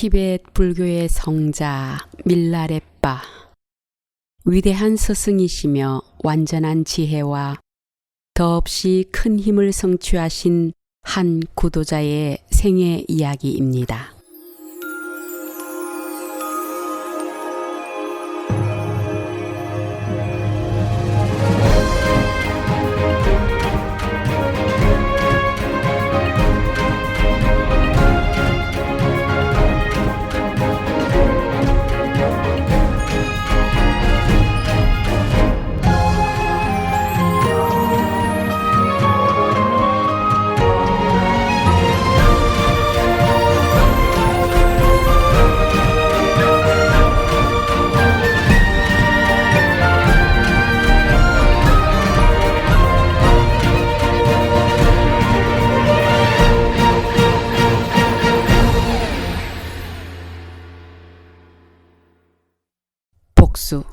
티베트 불교의 성자 밀라레빠, 위대한 스승이시며 완전한 지혜와 더없이 큰 힘을 성취하신 한 구도자의 생애 이야기입니다. 복수.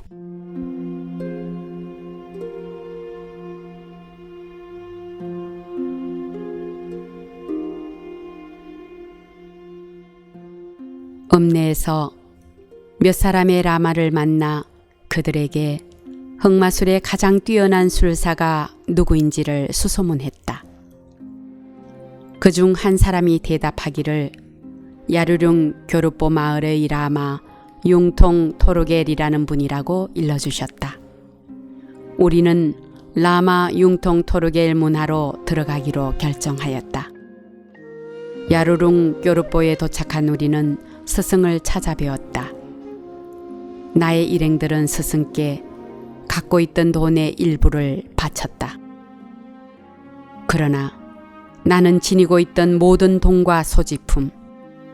읍내에서 몇 사람의 라마를 만나 그들에게 흑마술의 가장 뛰어난 술사가 누구인지를 수소문했다. 그중 한 사람이 대답하기를 야르룽 교르보 마을의 라마 융통 토르겔이라는 분이라고 일러주셨다. 우리는 라마 융통 토르겔 문화로 들어가기로 결정하였다. 야르룽 교르보에 도착한 우리는 스승을 찾아뵈었다. 나의 일행들은 스승께 갖고 있던 돈의 일부를 바쳤다. 그러나 나는 지니고 있던 모든 돈과 소지품,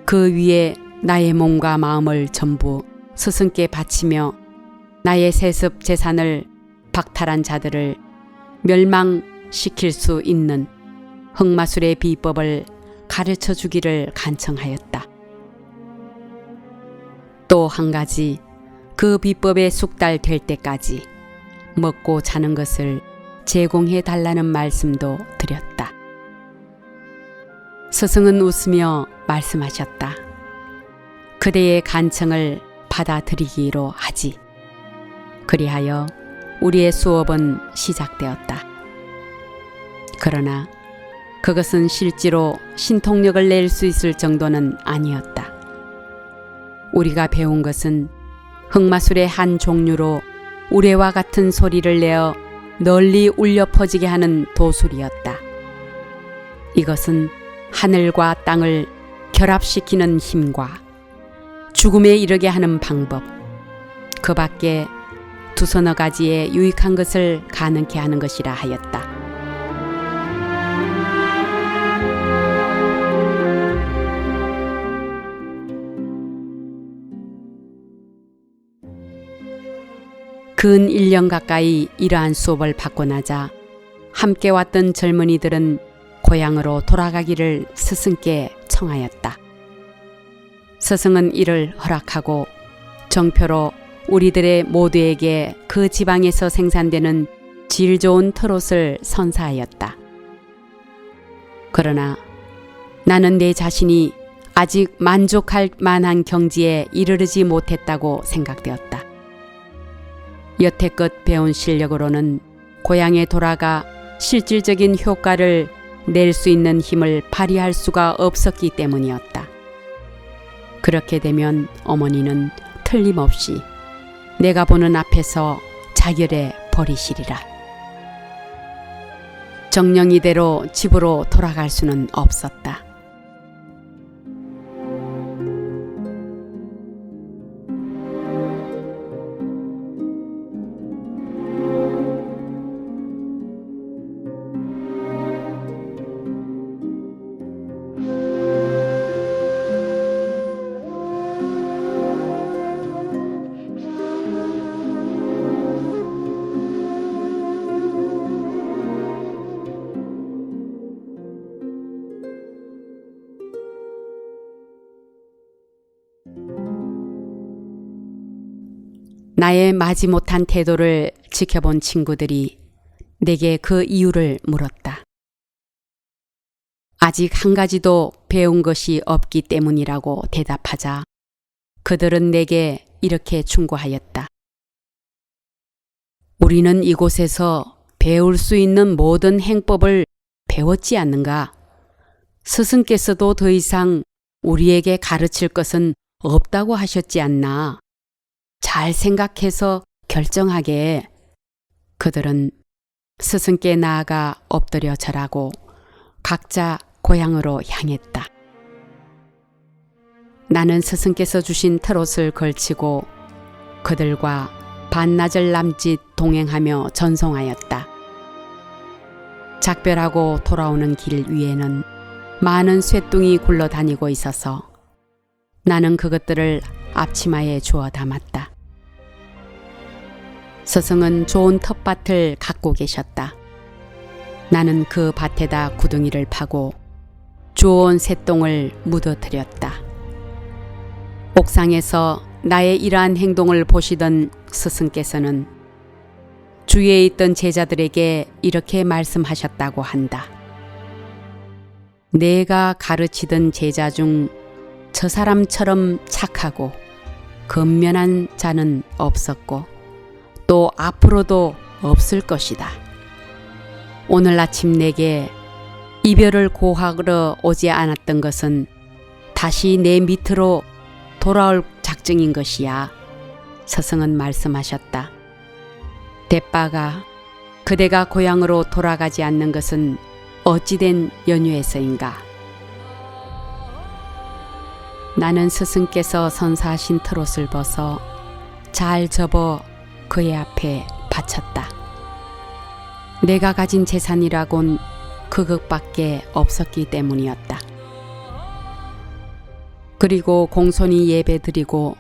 그 위에 나의 몸과 마음을 전부 스승께 바치며 나의 세습 재산을 박탈한 자들을 멸망시킬 수 있는 흑마술의 비법을 가르쳐 주기를 간청하였다. 또 한 가지, 그 비법에 숙달될 때까지 먹고 자는 것을 제공해 달라는 말씀도 드렸다. 스승은 웃으며 말씀하셨다. 그대의 간청을 받아들이기로 하지. 그리하여 우리의 수업은 시작되었다. 그러나 그것은 실제로 신통력을 낼 수 있을 정도는 아니었다. 우리가 배운 것은 흑마술의 한 종류로 우레와 같은 소리를 내어 널리 울려 퍼지게 하는 도술이었다. 이것은 하늘과 땅을 결합시키는 힘과 죽음에 이르게 하는 방법, 그 밖에 두서너 가지의 유익한 것을 가능케 하는 것이라 하였다. 근 1년 가까이 이러한 수업을 받고 나자 함께 왔던 젊은이들은 고향으로 돌아가기를 스승께 청하였다. 스승은 이를 허락하고 정표로 우리들의 모두에게 그 지방에서 생산되는 질 좋은 털옷을 선사하였다. 그러나 나는 내 자신이 아직 만족할 만한 경지에 이르르지 못했다고 생각되었다. 여태껏 배운 실력으로는 고향에 돌아가 실질적인 효과를 낼 수 있는 힘을 발휘할 수가 없었기 때문이었다. 그렇게 되면 어머니는 틀림없이 내가 보는 앞에서 자결해 버리시리라. 정령이대로 집으로 돌아갈 수는 없었다. 나의 마지못한 태도를 지켜본 친구들이 내게 그 이유를 물었다. 아직 한 가지도 배운 것이 없기 때문이라고 대답하자 그들은 내게 이렇게 충고하였다. 우리는 이곳에서 배울 수 있는 모든 행법을 배웠지 않는가? 스승께서도 더 이상 우리에게 가르칠 것은 없다고 하셨지 않나? 잘 생각해서 결정하게. 그들은 스승께 나아가 엎드려 절하고 각자 고향으로 향했다. 나는 스승께서 주신 트롯을 걸치고 그들과 반나절 남짓 동행하며 전송하였다. 작별하고 돌아오는 길 위에는 많은 쇠뚱이 굴러다니고 있어서 나는 그것들을 앞치마에 주워 담았다. 스승은 좋은 텃밭을 갖고 계셨다. 나는 그 밭에다 구덩이를 파고 주워온 쇠똥을 묻어드렸다. 옥상에서 나의 이러한 행동을 보시던 스승께서는 주위에 있던 제자들에게 이렇게 말씀하셨다고 한다. 내가 가르치던 제자 중 저 사람처럼 착하고 근면한 자는 없었고 또 앞으로도 없을 것이다. 오늘 아침 내게 이별을 고하러 오지 않았던 것은 다시 내 밑으로 돌아올 작정인 것이야. 스승은 말씀하셨다. 대빠가 그대가 고향으로 돌아가지 않는 것은 어찌된 연유에서인가? 나는 스승께서 선사하신 트롯을 벗어 잘 접어 그의 앞에 바쳤다. 내가 가진 재산이라곤 그것밖에 없었기 때문이었다. 그리고 공손히 예배드리고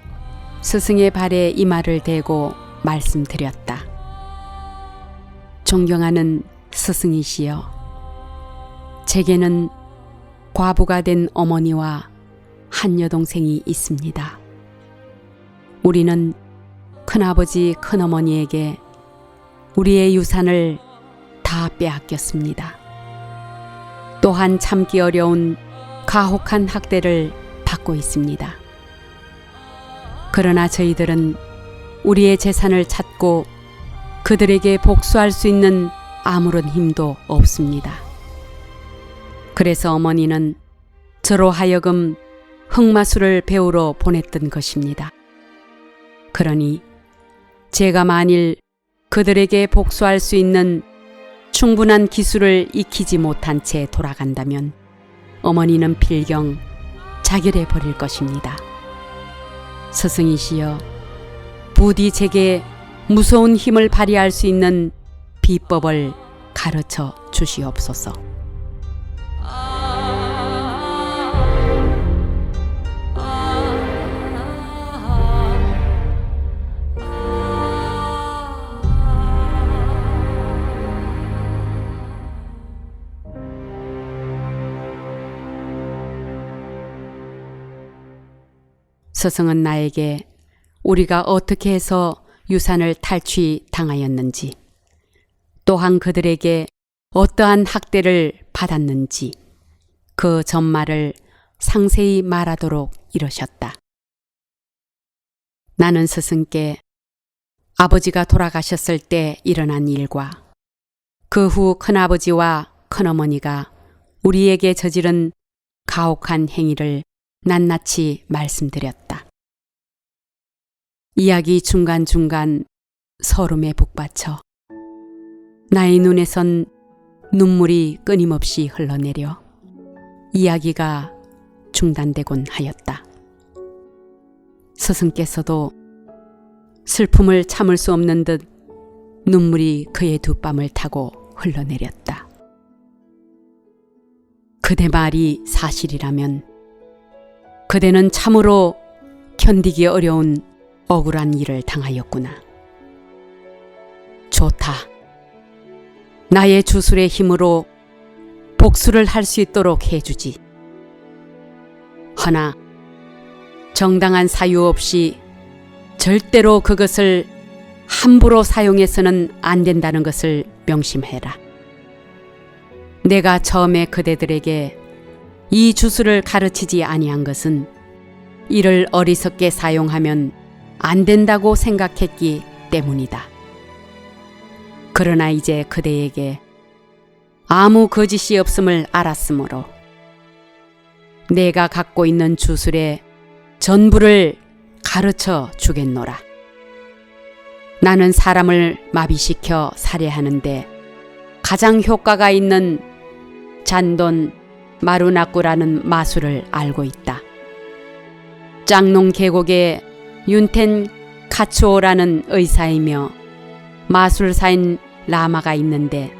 스승의 발에 이마를 대고 말씀드렸다. 존경하는 스승이시여, 제게는 과부가 된 어머니와 한 여동생이 있습니다. 우리는 큰아버지 큰어머니에게 우리의 유산을 다 빼앗겼습니다. 또한 참기 어려운 가혹한 학대를 받고 있습니다. 그러나 저희들은 우리의 재산을 찾고 그들에게 복수할 수 있는 아무런 힘도 없습니다. 그래서 어머니는 저로 하여금 흑마술을 배우러 보냈던 것입니다. 그러니 제가 만일 그들에게 복수할 수 있는 충분한 기술을 익히지 못한 채 돌아간다면 어머니는 필경 자결해 버릴 것입니다. 스승이시여, 부디 제게 무서운 힘을 발휘할 수 있는 비법을 가르쳐 주시옵소서. 스승은 나에게 우리가 어떻게 해서 유산을 탈취당하였는지, 또한 그들에게 어떠한 학대를 받았는지 그 전말을 상세히 말하도록 이러셨다. 나는 스승께 아버지가 돌아가셨을 때 일어난 일과 그 후 큰아버지와 큰어머니가 우리에게 저지른 가혹한 행위를 낱낱이 말씀드렸다. 이야기 중간중간 서름에 북받쳐 나의 눈에선 눈물이 끊임없이 흘러내려 이야기가 중단되곤 하였다. 스승께서도 슬픔을 참을 수 없는 듯 눈물이 그의 두 뺨을 타고 흘러내렸다. 그대 말이 사실이라면 그대는 참으로 견디기 어려운 억울한 일을 당하였구나. 좋다. 나의 주술의 힘으로 복수를 할 수 있도록 해주지. 허나 정당한 사유 없이 절대로 그것을 함부로 사용해서는 안 된다는 것을 명심해라. 내가 처음에 그대들에게 이 주술을 가르치지 아니한 것은 이를 어리석게 사용하면 안 된다고 생각했기 때문이다. 그러나 이제 그대에게 아무 거짓이 없음을 알았으므로 내가 갖고 있는 주술의 전부를 가르쳐 주겠노라. 나는 사람을 마비시켜 살해하는데 가장 효과가 있는 잔돈 마루나꾸라는 마술을 알고 있다. 짱농 계곡의 윤텐 카츠오라는 의사이며 마술사인 라마가 있는데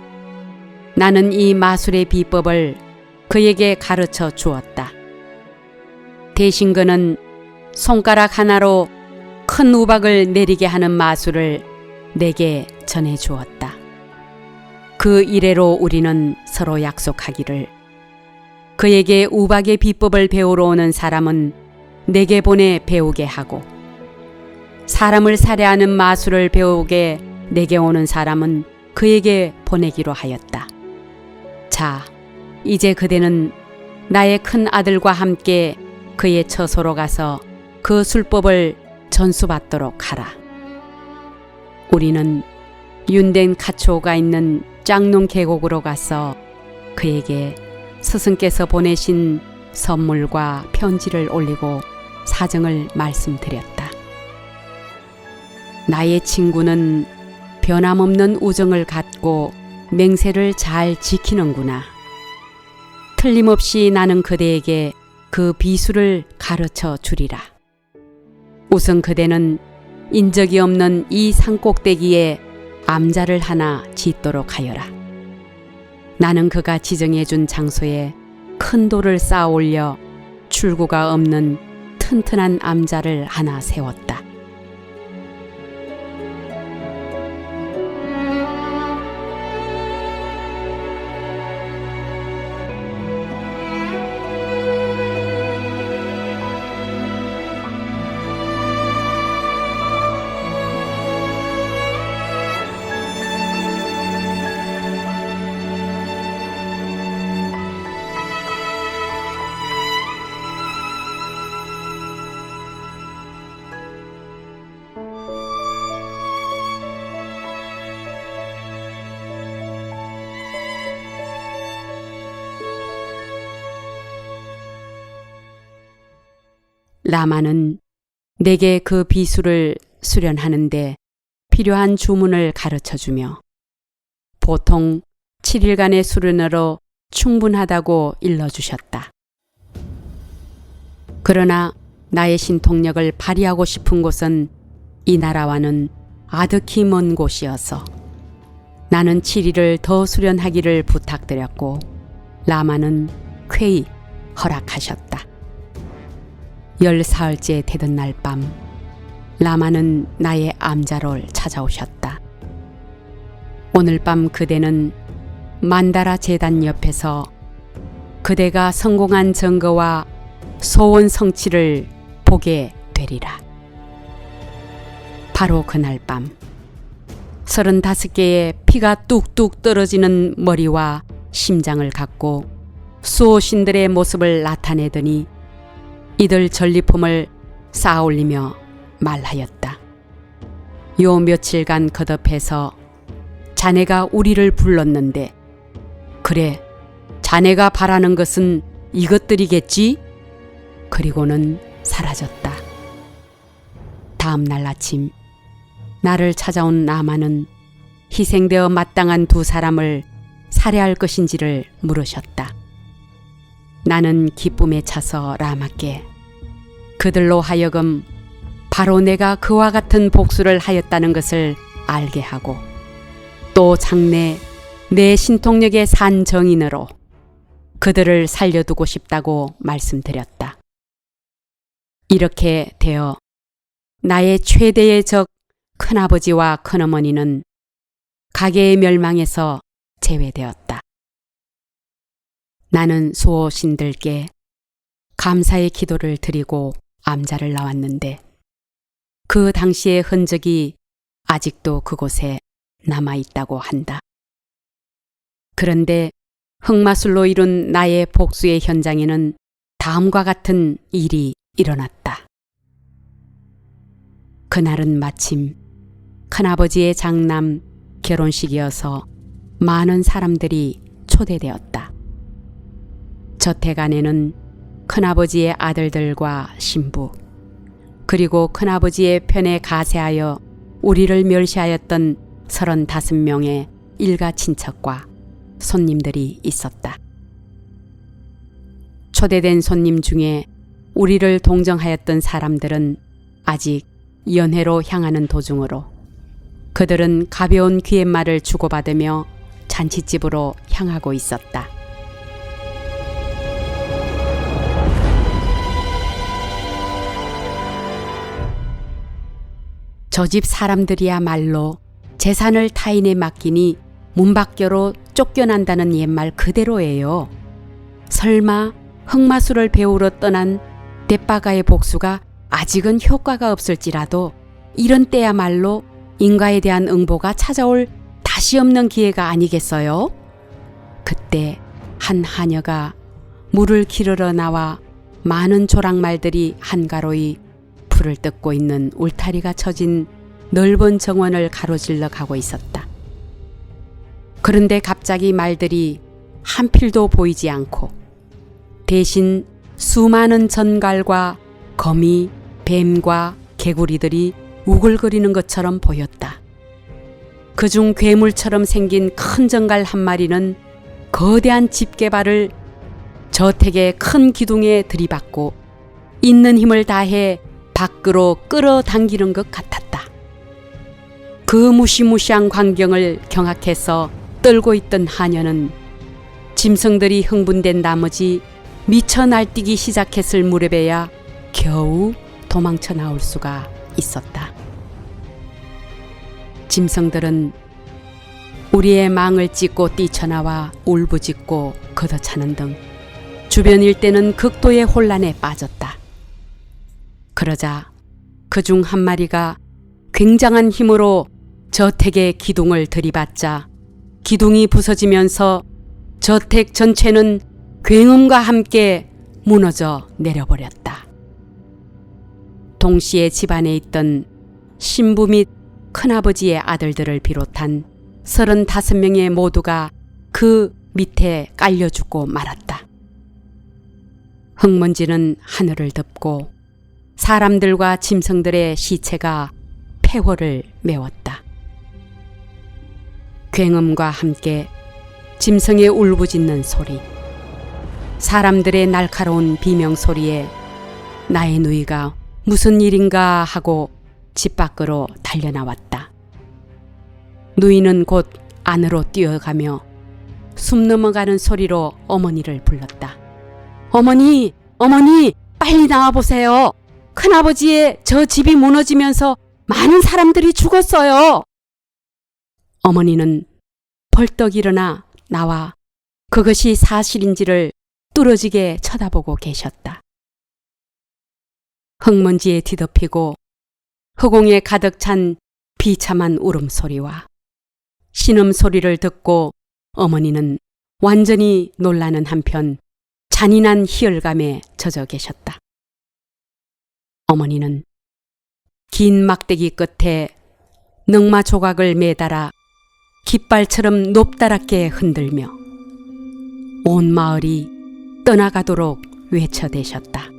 나는 이 마술의 비법을 그에게 가르쳐 주었다. 대신 그는 손가락 하나로 큰 우박을 내리게 하는 마술을 내게 전해 주었다. 그 이래로 우리는 서로 약속하기를 그에게 우박의 비법을 배우러 오는 사람은 내게 보내 배우게 하고 사람을 살해하는 마술을 배우게 내게 오는 사람은 그에게 보내기로 하였다. 자, 이제 그대는 나의 큰 아들과 함께 그의 처소로 가서 그 술법을 전수받도록 하라. 우리는 윤덴 카초가 있는 짱농 계곡으로 가서 그에게 스승께서 보내신 선물과 편지를 올리고 사정을 말씀드렸다. 나의 친구는 변함없는 우정을 갖고 맹세를 잘 지키는구나. 틀림없이 나는 그대에게 그 비수를 가르쳐 주리라. 우선 그대는 인적이 없는 이 산꼭대기에 암자를 하나 짓도록 하여라. 나는 그가 지정해 준 장소에 큰 돌을 쌓아 올려 출구가 없는 튼튼한 암자를 하나 세웠다. 라마는 내게 그 비수를 수련하는데 필요한 주문을 가르쳐주며 보통 7일간의 수련으로 충분하다고 일러주셨다. 그러나 나의 신통력을 발휘하고 싶은 곳은 이 나라와는 아득히 먼 곳이어서 나는 7일을 더 수련하기를 부탁드렸고 라마는 쾌히 허락하셨다. 14일째 되던 날 밤 라마는 나의 암자로를 찾아오셨다. 오늘 밤 그대는 만다라 제단 옆에서 그대가 성공한 증거와 소원 성취를 보게 되리라. 바로 그날 밤 35개의 피가 뚝뚝 떨어지는 머리와 심장을 갖고 수호신들의 모습을 나타내더니 이들 전리품을 쌓아올리며 말하였다. 요 며칠간 거듭해서 자네가 우리를 불렀는데 그래 자네가 바라는 것은 이것들이겠지? 그리고는 사라졌다. 다음 날 아침 나를 찾아온 라마는 희생되어 마땅한 두 사람을 살해할 것인지를 물으셨다. 나는 기쁨에 차서 라마께 그들로 하여금 바로 내가 그와 같은 복수를 하였다는 것을 알게 하고 또 장래 내 신통력의 산 정인으로 그들을 살려두고 싶다고 말씀드렸다. 이렇게 되어 나의 최대의 적 큰아버지와 큰어머니는 가계의 멸망에서 제외되었다. 나는 수호신들께 감사의 기도를 드리고 암자를 나왔는데 그 당시의 흔적이 아직도 그곳에 남아있다고 한다. 그런데 흑마술로 이룬 나의 복수의 현장에는 다음과 같은 일이 일어났다. 그날은 마침 큰아버지의 장남 결혼식이어서 많은 사람들이 초대되었다. 저택 안에는 큰아버지의 아들들과 신부, 그리고 큰아버지의 편에 가세하여 우리를 멸시하였던 35명의 일가 친척과 손님들이 있었다. 초대된 손님 중에 우리를 동정하였던 사람들은 아직 연회로 향하는 도중으로 그들은 가벼운 귀갯말을 주고받으며 잔치집으로 향하고 있었다. 저 집 사람들이야말로 재산을 타인에 맡기니 문 밖으로 쫓겨난다는 옛말 그대로예요. 설마 흑마술을 배우러 떠난 대빠가의 복수가 아직은 효과가 없을지라도 이런 때야말로 인가에 대한 응보가 찾아올 다시 없는 기회가 아니겠어요? 그때 한 하녀가 물을 기르러 나와 많은 조랑말들이 한가로이 풀을 뜯고 있는 울타리가 쳐진 넓은 정원을 가로질러 가고 있었다. 그런데 갑자기 말들이 한 필도 보이지 않고 대신 수많은 전갈과 거미, 뱀과 개구리들이 우글거리는 것처럼 보였다. 그중 괴물처럼 생긴 큰 전갈 한 마리는 거대한 집게발을 저택의 큰 기둥에 들이받고 있는 힘을 다해 밖으로 끌어당기는 것 같았다. 그 무시무시한 광경을 경악해서 떨고 있던 하녀는 짐승들이 흥분된 나머지 미쳐 날뛰기 시작했을 무렵에야 겨우 도망쳐 나올 수가 있었다. 짐승들은 우리의 망을 찢고 뛰쳐나와 울부짖고 걷어차는 등 주변 일대는 극도의 혼란에 빠졌다. 그러자 그중 한 마리가 굉장한 힘으로 저택의 기둥을 들이받자 기둥이 부서지면서 저택 전체는 굉음과 함께 무너져 내려버렸다. 동시에 집안에 있던 신부 및 큰아버지의 아들들을 비롯한 35명의 모두가 그 밑에 깔려 죽고 말았다. 흙먼지는 하늘을 덮고 사람들과 짐승들의 시체가 폐허를 메웠다. 굉음과 함께 짐승의 울부짖는 소리, 사람들의 날카로운 비명소리에 나의 누이가 무슨 일인가 하고 집 밖으로 달려나왔다. 누이는 곧 안으로 뛰어가며 숨 넘어가는 소리로 어머니를 불렀다. 어머니, 어머니, 빨리 나와보세요. 큰아버지의 저 집이 무너지면서 많은 사람들이 죽었어요. 어머니는 벌떡 일어나 나와 그것이 사실인지를 뚫어지게 쳐다보고 계셨다. 흙먼지에 뒤덮이고 허공에 가득 찬 비참한 울음소리와 신음소리를 듣고 어머니는 완전히 놀라는 한편 잔인한 희열감에 젖어 계셨다. 어머니는 긴 막대기 끝에 넝마 조각을 매달아 깃발처럼 높다랗게 흔들며 온 마을이 떠나가도록 외쳐대셨다.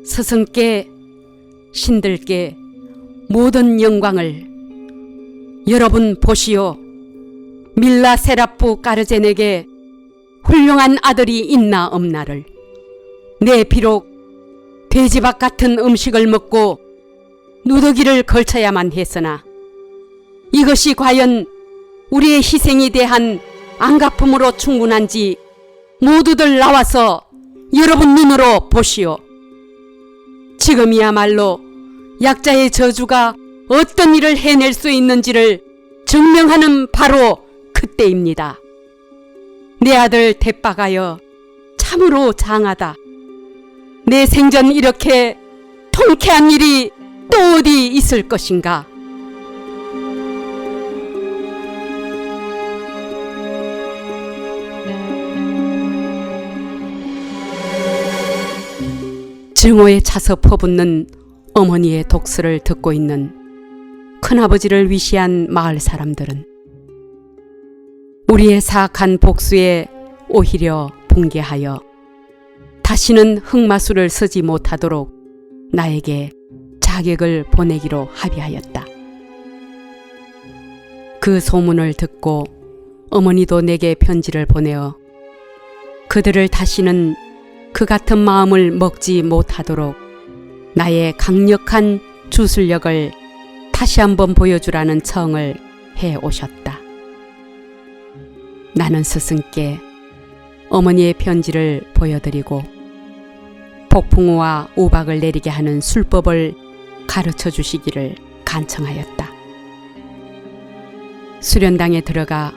스승께, 신들께 모든 영광을 여러분 보시오. 밀라 세라프 까르제네게 훌륭한 아들이 있나 없나를 내 비록 돼지밥 같은 음식을 먹고 누더기를 걸쳐야만 했으나 이것이 과연 우리의 희생에 대한 안갚음으로 충분한지 모두들 나와서 여러분 눈으로 보시오. 지금이야말로 약자의 저주가 어떤 일을 해낼 수 있는지를 증명하는 바로 그때입니다. 내 아들 대빠가여 참으로 장하다. 내 생전 이렇게 통쾌한 일이 또 어디 있을 것인가. 증오에 차서 퍼붓는 어머니의 독설을 듣고 있는 큰아버지를 위시한 마을 사람들은 우리의 사악한 복수에 오히려 붕괴하여 다시는 흑마술을 쓰지 못하도록 나에게 자격을 보내기로 합의하였다. 그 소문을 듣고 어머니도 내게 편지를 보내어 그들을 다시는 그 같은 마음을 먹지 못하도록 나의 강력한 주술력을 다시 한번 보여주라는 청을 해 오셨다. 나는 스승께 어머니의 편지를 보여드리고 폭풍우와 우박을 내리게 하는 술법을 가르쳐 주시기를 간청하였다. 수련당에 들어가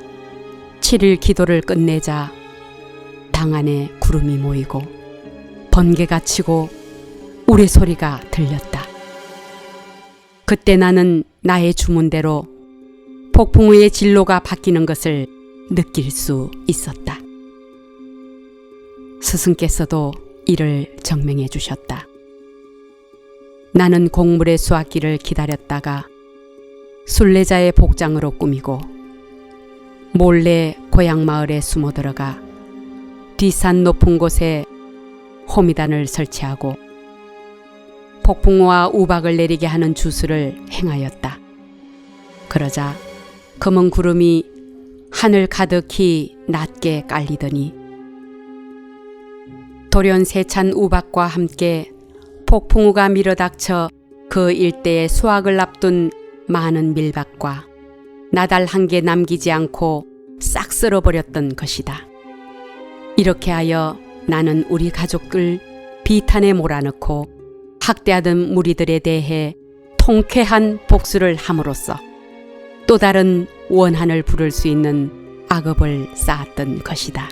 7일 기도를 끝내자 당 안에 구름이 모이고 번개가 치고 우레소리가 들렸다. 그때 나는 나의 주문대로 폭풍우의 진로가 바뀌는 것을 느낄 수 있었다. 스승께서도 이를 증명해 주셨다. 나는 곡물의 수확기를 기다렸다가 순례자의 복장으로 꾸미고 몰래 고향 마을에 숨어 들어가 뒷산 높은 곳에 호미단을 설치하고 폭풍우와 우박을 내리게 하는 주술을 행하였다. 그러자 검은 구름이 하늘 가득히 낮게 깔리더니 돌연 세찬 우박과 함께 폭풍우가 밀어닥쳐 그 일대의 수확을 앞둔 많은 밀밭과 나달 한 개 남기지 않고 싹 쓸어버렸던 것이다. 이렇게 하여 나는 우리 가족을 비탄에 몰아넣고 학대하던 무리들에 대해 통쾌한 복수를 함으로써 또 다른 원한을 부를 수 있는 악업을 쌓았던 것이다.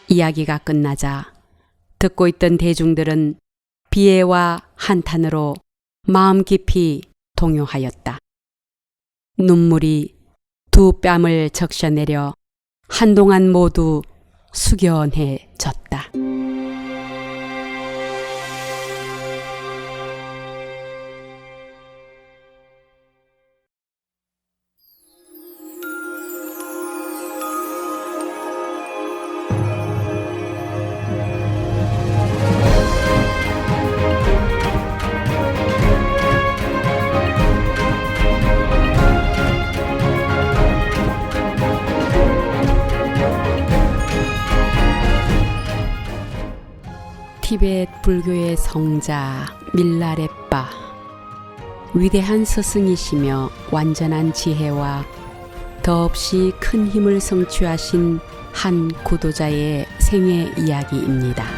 이야기가 끝나자 듣고 있던 대중들은 비애와 한탄으로 마음 깊이 동요하였다. 눈물이 두 뺨을 적셔내려 한동안 모두 숙연해졌다. 티베트 불교의 성자 밀라레빠, 위대한 스승이시며 완전한 지혜와 더없이 큰 힘을 성취하신 한 구도자의 생애 이야기입니다.